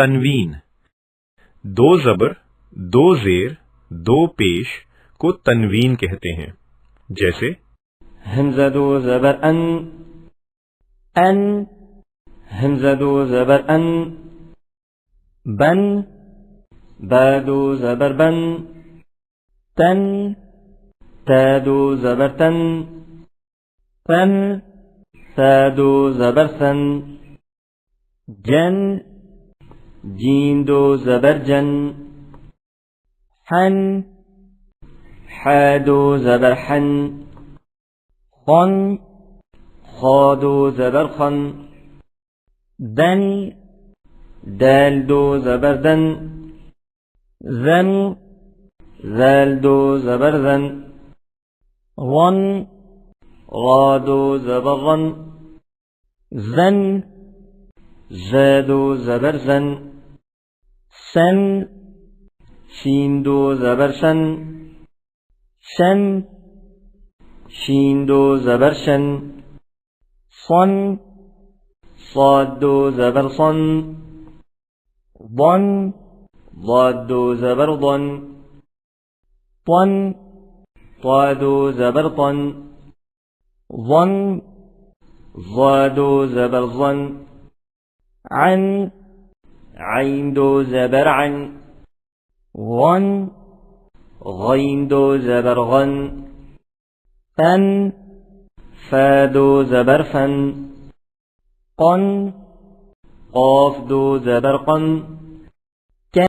तनवीन। दो जबर, दो जेर, दो पेश को तनवीन कहते हैं। जैसे हमजा दो जबर अन, अन, हमजा दो जबर अन, बन, बा दो जबर बन, तन, ता दो जबर तन, तन, सा दो जबर सन, जन, जीन दो जबर जन, हन, हा दो जबर हन, खन, खा दो जबर खन, दन, दाल दो जबर दन, जन, जाल दो जबर जन, वन, रा दो जबर रन, जन, जा दो जबर जन, सन, शीन दो जबर शन, शन, शीन दो जबर शन, सन, صاد दो जबर सन, ضن, ضاد दो जबर ضن, طن, طا दो जबर طن, ظن, ظا दो जबर ظن, عن, عين दो जबर عن, غن, غين दो जबर غن, فن, فا दो जबर फन, قن, قاف दो जबर قن.